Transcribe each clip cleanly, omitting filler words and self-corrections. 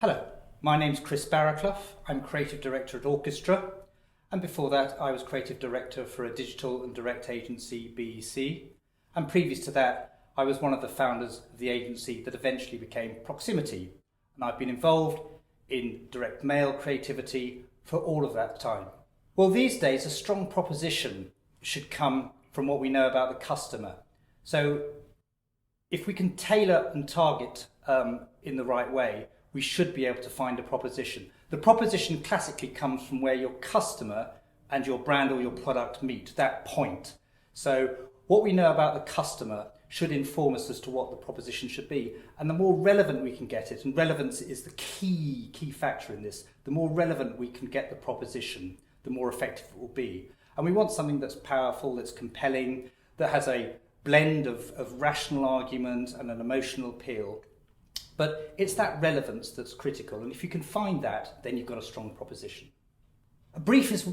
Hello, my name's Chris Barraclough. I'm Creative Director at Orchestra, and before that I was Creative Director for a digital and direct agency, BEC, and previous to that I was one of the founders of the agency that eventually became Proximity, and I've been involved in direct mail creativity for all of that time. Well, these days a strong proposition should come from what we know about the customer. So if we can tailor and target in the right way, we should be able to find a proposition. The proposition classically comes from where your customer and your brand or your product meet, that point. So what we know about the customer should inform us as to what the proposition should be. And the more relevant we can get it, and relevance is the key factor in this, the more relevant we can get the proposition, the more effective it will be. And we want something that's powerful, that's compelling, that has a blend of rational argument and an emotional appeal. But it's that relevance that's critical, and if you can find that, then you've got a strong proposition. A brief is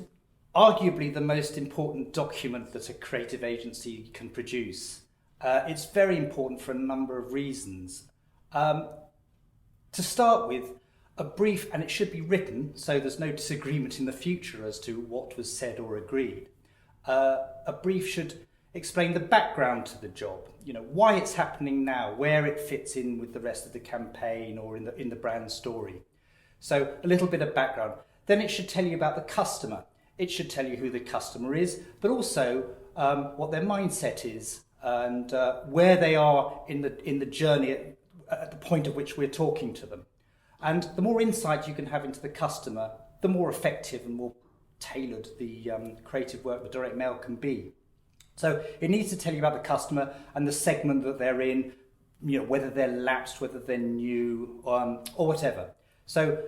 arguably the most important document that a creative agency can produce. It's very important for a number of reasons. To start with, a brief, and it should be written so there's no disagreement in the future as to what was said or agreed. A brief should explain the background to the job, why it's happening now, where it fits in with the rest of the campaign or in the brand story. So a little bit of background. Then it should tell you about the customer. It should tell you who the customer is, but also what their mindset is and where they are in the journey at the point at which we're talking to them. And the more insight you can have into the customer, the more effective and more tailored the creative work with direct mail can be. So it needs to tell you about the customer and the segment that they're in, whether they're lapsed, whether they're new, or whatever. So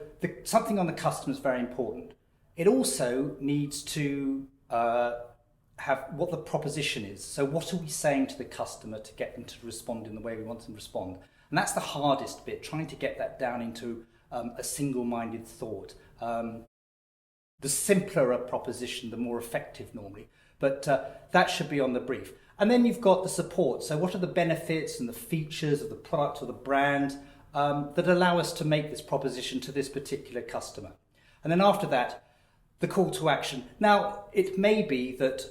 something on the customer is very important. It also needs to have what the proposition is. So what are we saying to the customer to get them to respond in the way we want them to respond? And that's the hardest bit, trying to get that down into a single-minded thought. The simpler a proposition, the more effective normally. But that should be on the brief. And then you've got the support. So what are the benefits and the features of the product or the brand that allow us to make this proposition to this particular customer? And then after that, the call to action. Now, it may be that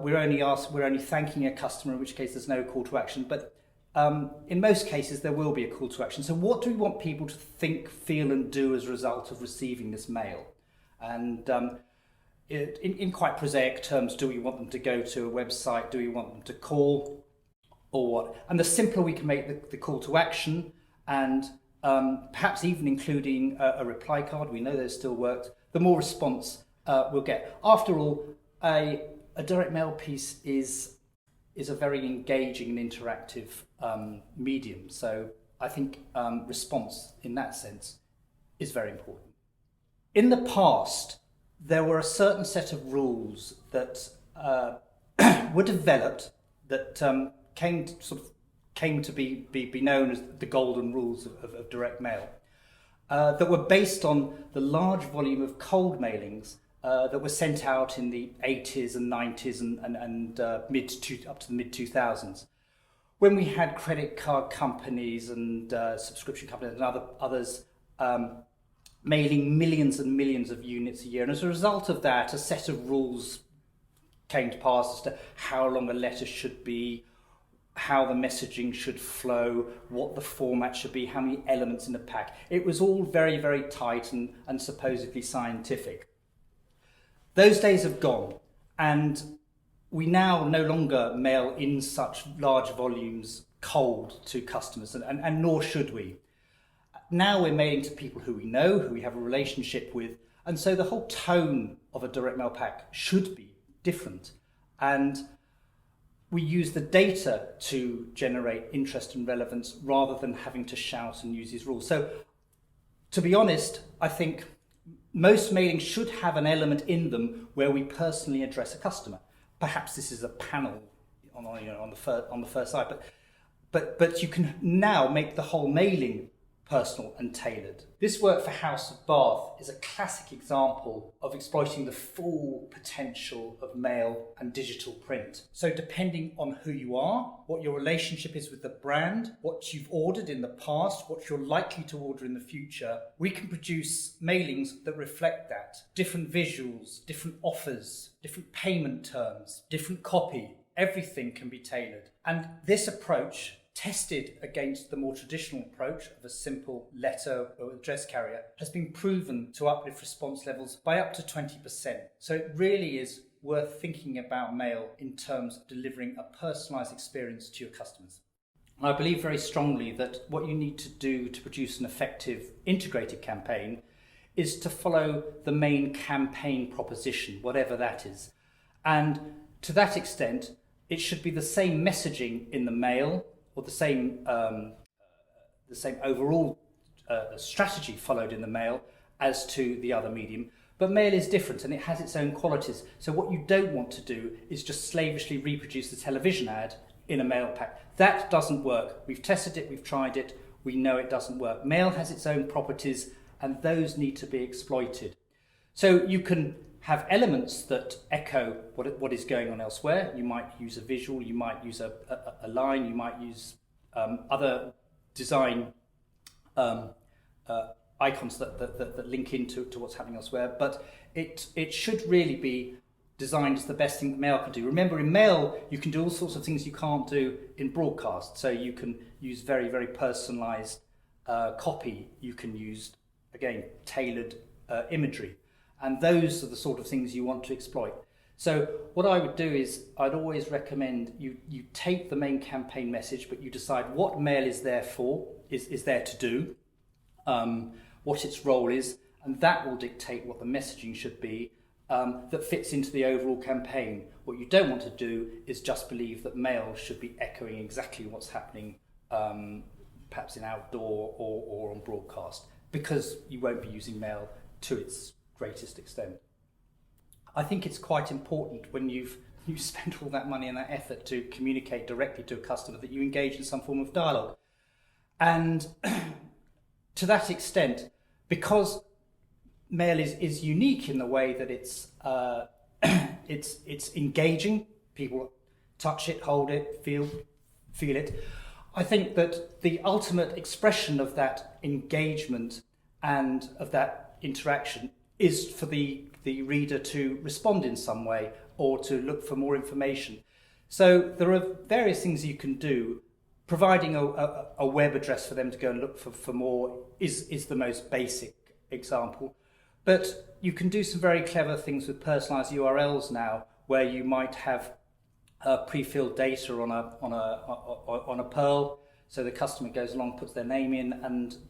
we're only thanking a customer, in which case there's no call to action. But in most cases, there will be a call to action. So what do we want people to think, feel and do as a result of receiving this mail? And in quite prosaic terms, do we want them to go to a website? Do we want them to call or what? And the simpler we can make the call to action and perhaps even including a reply card, we know those still worked, the more response we'll get. After all, a direct mail piece is a very engaging and interactive medium. So I think response in that sense is very important. In the past, there were a certain set of rules that were developed that came to be known as the golden rules of direct mail, that were based on the large volume of cold mailings that were sent out in the 80s and 90s and up to the mid-2000s, when we had credit card companies and subscription companies and others mailing millions and millions of units a year. And as a result of that, a set of rules came to pass as to how long a letter should be, how the messaging should flow, what the format should be, how many elements in the pack. It was all very, very tight and supposedly scientific. Those days have gone, and we now no longer mail in such large volumes cold to customers, and nor should we. Now we're mailing to people who we know, who we have a relationship with, and so the whole tone of a direct mail pack should be different. And we use the data to generate interest and relevance rather than having to shout and use these rules. So to be honest, I think most mailings should have an element in them where we personally address a customer. Perhaps this is a panel on the first side, but you can now make the whole mailing personal and tailored. This work for House of Bath is a classic example of exploiting the full potential of mail and digital print. So depending on who you are, what your relationship is with the brand, what you've ordered in the past, what you're likely to order in the future, we can produce mailings that reflect that. Different visuals, different offers, different payment terms, different copy, everything can be tailored. And this approach, tested against the more traditional approach of a simple letter or address carrier, has been proven to uplift response levels by up to 20%. So it really is worth thinking about mail in terms of delivering a personalised experience to your customers. I believe very strongly that what you need to do to produce an effective integrated campaign is to follow the main campaign proposition, whatever that is. And to that extent, it should be the same messaging in the mail, or the same overall strategy followed in the mail as to the other medium. But mail is different and it has its own qualities. So what you don't want to do is just slavishly reproduce the television ad in a mail pack. That doesn't work. We've tested it, we've tried it, we know it doesn't work. Mail has its own properties and those need to be exploited. So you can have elements that echo what is going on elsewhere. You might use a visual, you might use a line, you might use other design icons that link into what's happening elsewhere, but it should really be designed as the best thing that mail can do. Remember, in mail, you can do all sorts of things you can't do in broadcast. So you can use very, very personalised copy. You can use, again, tailored imagery. And those are the sort of things you want to exploit. So what I would do is I'd always recommend you take the main campaign message, but you decide what mail is there for, is there to do, what its role is, and that will dictate what the messaging should be that fits into the overall campaign. What you don't want to do is just believe that mail should be echoing exactly what's happening perhaps in outdoor or on broadcast, because you won't be using mail to its greatest extent. I think it's quite important when you spent all that money and that effort to communicate directly to a customer that you engage in some form of dialogue. And to that extent, because mail is unique in the way that it's engaging, people touch it, hold it, feel it. I think that the ultimate expression of that engagement and of that interaction is for the reader to respond in some way or to look for more information. So there are various things you can do. Providing a web address for them to go and look for more is the most basic example. But you can do some very clever things with personalized URLs now, where you might have pre-filled data on a Perl. So the customer goes along, puts their name in,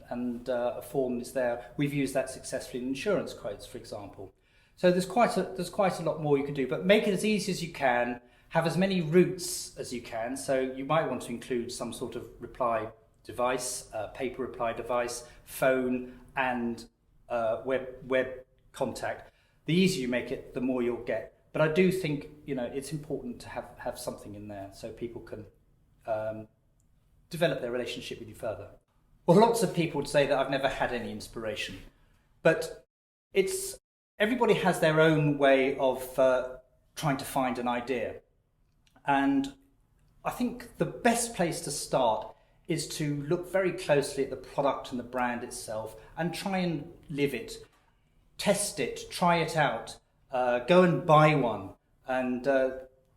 and a form is there. We've used that successfully in insurance quotes, for example. So there's quite a lot more you can do, but make it as easy as you can. Have as many routes as you can. So you might want to include some sort of reply device, paper reply device, phone, and web contact. The easier you make it, the more you'll get. But I do think it's important to have something in there so people can develop their relationship with you further. Well, lots of people would say that I've never had any inspiration, but everybody has their own way of trying to find an idea. And I think the best place to start is to look very closely at the product and the brand itself and try and live it, test it, try it out, go and buy one and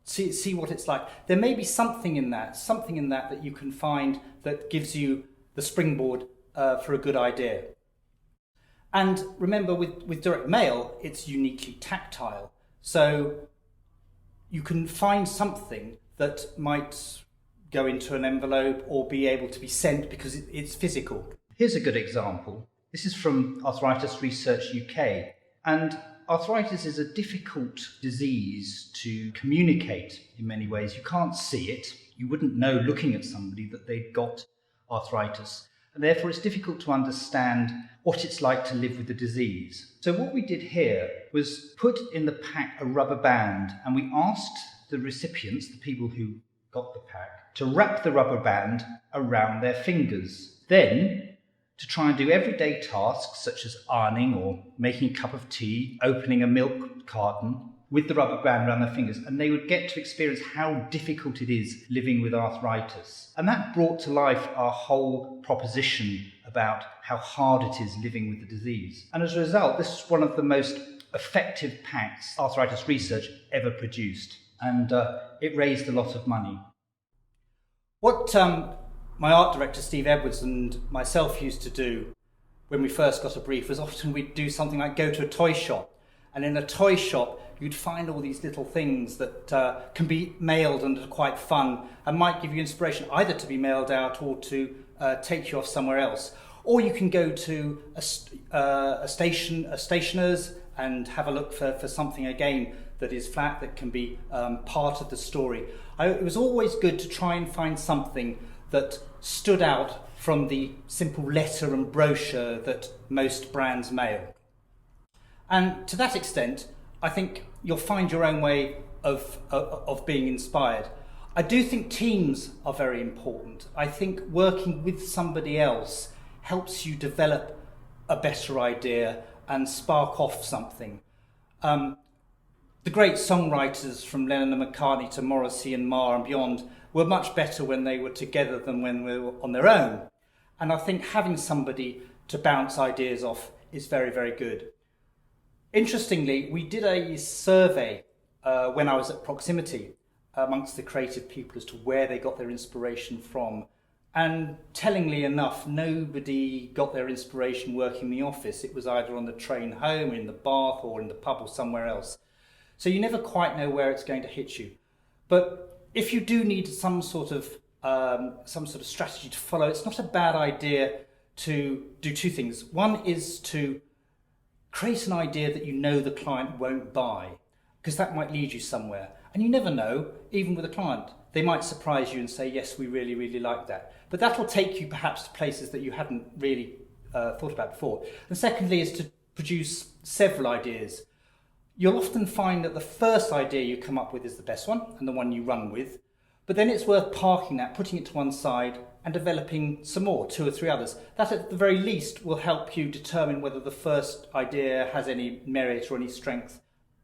see what it's like. There may be something in that you can find that gives you the springboard for a good idea. And remember, with direct mail, it's uniquely tactile. So you can find something that might go into an envelope or be able to be sent because it's physical. Here's a good example. This is from Arthritis Research UK. And arthritis is a difficult disease to communicate in many ways. You can't see it. You wouldn't know looking at somebody that they'd got arthritis. And therefore it's difficult to understand what it's like to live with the disease. So what we did here was put in the pack a rubber band, and we asked the recipients, the people who got the pack, to wrap the rubber band around their fingers. Then, to try and do everyday tasks such as ironing or making a cup of tea, opening a milk carton, with the rubber band around their fingers, and they would get to experience how difficult it is living with arthritis. And that brought to life our whole proposition about how hard it is living with the disease. And as a result, this is one of the most effective packs arthritis research ever produced, and it raised a lot of money. What my art director Steve Edwards and myself used to do when we first got a brief was often we'd do something like go to a toy shop, and in a toy shop you'd find all these little things that can be mailed and are quite fun and might give you inspiration either to be mailed out or to take you off somewhere else. Or you can go to a stationer's and have a look for something again that is flat, that can be part of the story. It was always good to try and find something that stood out from the simple letter and brochure that most brands mail. And to that extent, I think you'll find your own way of being inspired. I do think teams are very important. I think working with somebody else helps you develop a better idea and spark off something. The great songwriters from Lennon and McCartney to Morrissey and Marr and beyond were much better when they were together than when they were on their own. And I think having somebody to bounce ideas off is very, very good. Interestingly, we did a survey when I was at Proximity amongst the creative people as to where they got their inspiration from. And tellingly enough, nobody got their inspiration working in the office. It was either on the train home, in the bath, or in the pub, or somewhere else. So you never quite know where it's going to hit you. But if you do need some sort of strategy to follow, it's not a bad idea to do two things. One is to create an idea that you know the client won't buy, because that might lead you somewhere. And you never know, even with a client. They might surprise you and say, yes, we really, really like that. But that'll take you perhaps to places that you hadn't really thought about before. And secondly is to produce several ideas. You'll often find that the first idea you come up with is the best one and the one you run with. But then it's worth parking that, putting it to one side and developing some more, 2 or 3 others. That at the very least will help you determine whether the first idea has any merit or any strength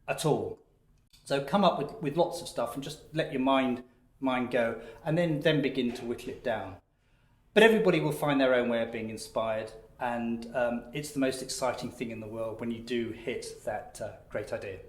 at all. So come up with lots of stuff and just let your mind go, and then begin to whittle it down. But everybody will find their own way of being inspired, and it's the most exciting thing in the world when you do hit that great idea.